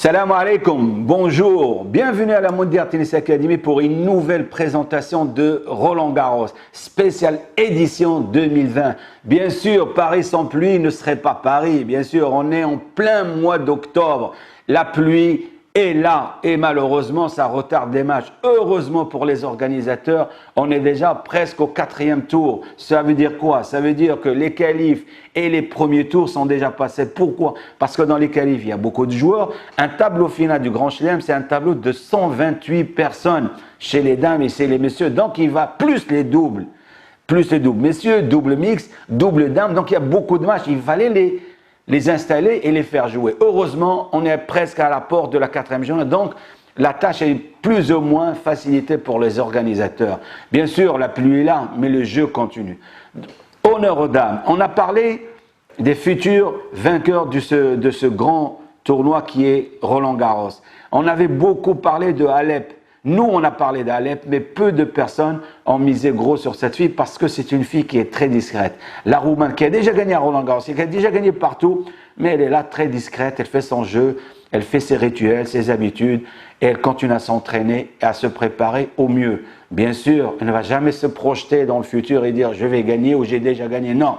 Salam alaikum, bonjour, bienvenue à la Mondial Tennis Academy pour une nouvelle présentation de Roland Garros, spéciale édition 2020. Bien sûr, Paris sans pluie ne serait pas Paris, bien sûr, on est en plein mois d'octobre, la pluie est là et malheureusement ça retarde les matchs. Heureusement pour les organisateurs, on est déjà presque au 4e tour. Ça veut dire quoi? Ça veut dire que les qualifs et les premiers tours sont déjà passés. Pourquoi? Parce que dans les qualifs, il y a beaucoup de joueurs. Un tableau final du Grand Chelem, c'est un tableau de 128 personnes chez les dames et chez les messieurs. Donc il va plus les doubles. Plus les doubles messieurs, double mix, double dame. Donc il y a beaucoup de matchs. Il fallait les installer et les faire jouer. Heureusement, on est presque à la porte de la 4e journée, donc la tâche est plus ou moins facilitée pour les organisateurs. Bien sûr, la pluie est là, mais le jeu continue. Honneur aux dames. On a parlé des futurs vainqueurs de ce grand tournoi qui est Roland Garros. On avait beaucoup parlé de Alep. Nous, on a parlé d'Alep, mais peu de personnes ont misé gros sur cette fille parce que c'est une fille qui est très discrète. La Roumaine qui a déjà gagné à Roland Garros, qui a déjà gagné partout, mais elle est là très discrète, elle fait son jeu, elle fait ses rituels, ses habitudes et elle continue à s'entraîner et à se préparer au mieux. Bien sûr, elle ne va jamais se projeter dans le futur et dire je vais gagner ou j'ai déjà gagné. Non.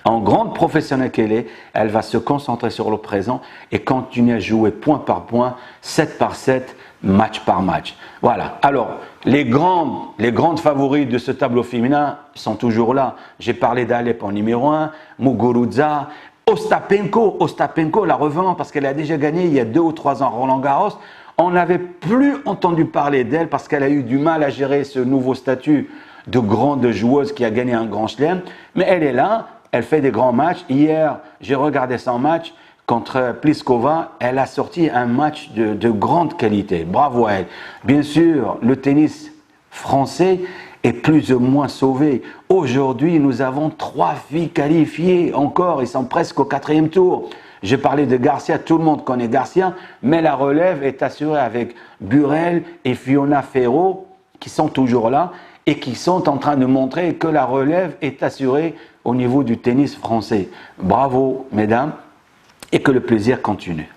En grande professionnelle qu'elle est, elle va se concentrer sur le présent et continuer à jouer point par point, 7 par 7, match par match. Voilà. Alors, les grandes favoris de ce tableau féminin sont toujours là. J'ai parlé d'Alep en numéro 1, Muguruza, Ostapenko la revend parce qu'elle a déjà gagné il y a 2 ou 3 ans Roland Garros. On n'avait plus entendu parler d'elle parce qu'elle a eu du mal à gérer ce nouveau statut de grande joueuse qui a gagné un grand chelem. Mais elle est là, elle fait des grands matchs. Hier, j'ai regardé son match contre Pliskova. Elle a sorti un match de grande qualité. Bravo à elle. Bien sûr, le tennis français est plus ou moins sauvé. Aujourd'hui, nous avons 3 filles qualifiées encore. Ils sont presque au 4e tour. J'ai parlé de Garcia, tout le monde connaît Garcia, mais la relève est assurée avec Burel et Fiona Ferro qui sont toujours là et qui sont en train de montrer que la relève est assurée au niveau du tennis français. Bravo, mesdames, et que le plaisir continue.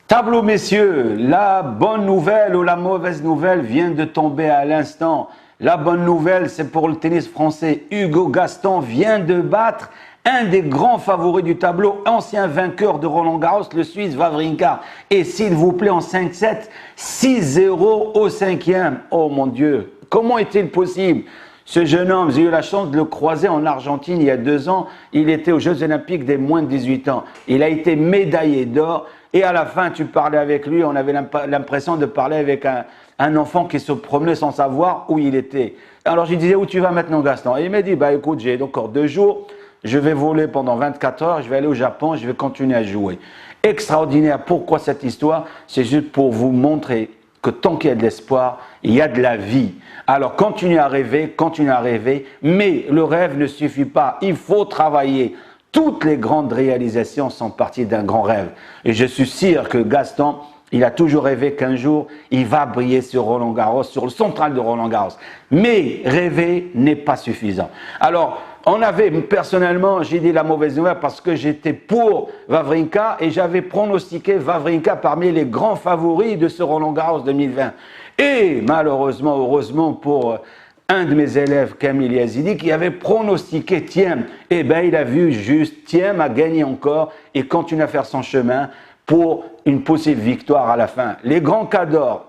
Tableau, messieurs, la bonne nouvelle ou la mauvaise nouvelle vient de tomber à l'instant. La bonne nouvelle, c'est pour le tennis français. Hugo Gaston vient de battre un des grands favoris du tableau, ancien vainqueur de Roland Garros, le Suisse Wawrinka. Et s'il vous plaît, en 5-7, 6-0 au 5e. Oh mon Dieu, comment est-il possible? Ce jeune homme, j'ai eu la chance de le croiser en Argentine il y a 2 ans. Il était aux Jeux Olympiques des moins de 18 ans. Il a été médaillé d'or. Et à la fin, tu parlais avec lui, on avait l'impression de parler avec un enfant qui se promenait sans savoir où il était. Alors je lui disais, où tu vas maintenant, Gaston? Et il m'a dit, bah écoute, j'ai encore 2 jours. Je vais voler pendant 24 heures, je vais aller au Japon, je vais continuer à jouer. Extraordinaire. Pourquoi cette histoire? C'est juste pour vous montrer que tant qu'il y a de l'espoir, il y a de la vie. Alors continuez à rêver, mais le rêve ne suffit pas. Il faut travailler. Toutes les grandes réalisations sont parties d'un grand rêve. Et je suis sûr que Gaston, il a toujours rêvé qu'un jour, il va briller sur Roland Garros, sur le central de Roland Garros. Mais rêver n'est pas suffisant. Alors, on avait, personnellement, j'ai dit la mauvaise nouvelle parce que j'étais pour Wawrinka et j'avais pronostiqué Wawrinka parmi les grands favoris de ce Roland Garros 2020. Et malheureusement, heureusement pour un de mes élèves, Camille Yazidi, qui avait pronostiqué Thiem. Eh bien, il a vu juste Thiem a gagné encore et continue à faire son chemin pour une possible victoire à la fin. Les grands cadors,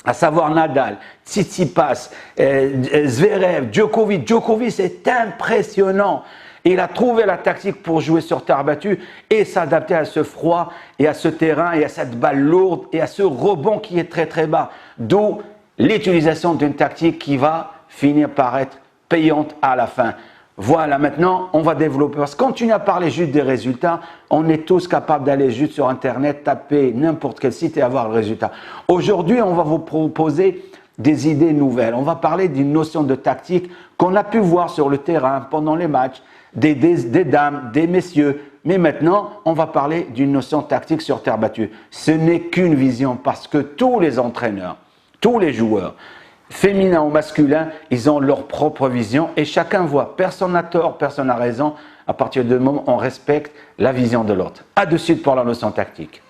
à savoir Nadal, Tsitsipas, Zverev, Djokovic. Djokovic, c'est impressionnant. Il a trouvé la tactique pour jouer sur terre battue et s'adapter à ce froid et à ce terrain et à cette balle lourde et à ce rebond qui est très très bas. D'où l'utilisation d'une tactique qui va finir par être payante à la fin. Voilà, maintenant, on va développer. Parce que quand tu n'as parlé juste des résultats, on est tous capables d'aller juste sur Internet, taper n'importe quel site et avoir le résultat. Aujourd'hui, on va vous proposer des idées nouvelles. On va parler d'une notion de tactique qu'on a pu voir sur le terrain pendant les matchs, des dames, des messieurs. Mais maintenant, on va parler d'une notion tactique sur terre battue. Ce n'est qu'une vision parce que tous les entraîneurs, tous les joueurs, féminin ou masculin, ils ont leur propre vision et chacun voit. Personne n'a tort, personne n'a raison. À partir du moment où on respecte la vision de l'autre. À de suite pour la notion tactique.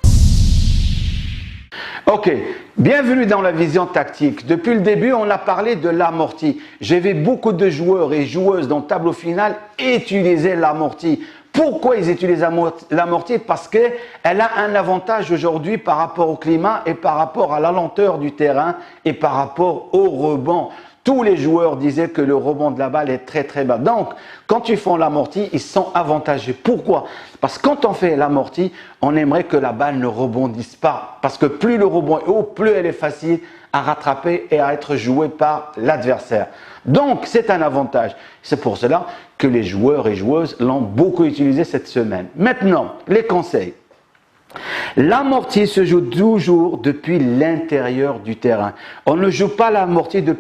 Ok, bienvenue dans la vision tactique. Depuis le début, on a parlé de l'amorti. J'ai vu beaucoup de joueurs et joueuses dans le tableau final utiliser l'amorti. Pourquoi ils utilisent l'amorti? Parce qu'elle a un avantage aujourd'hui par rapport au climat et par rapport à la lenteur du terrain et par rapport au rebond. Tous les joueurs disaient que le rebond de la balle est très très bas. Donc, quand ils font l'amorti, ils sont avantagés. Pourquoi? Parce que quand on fait l'amorti, on aimerait que la balle ne rebondisse pas. Parce que plus le rebond est haut, plus elle est facile à rattraper et à être jouée par l'adversaire. Donc, c'est un avantage. C'est pour cela que les joueurs et joueuses l'ont beaucoup utilisé cette semaine. Maintenant, les conseils. L'amorti se joue toujours depuis l'intérieur du terrain. On ne joue pas l'amorti depuis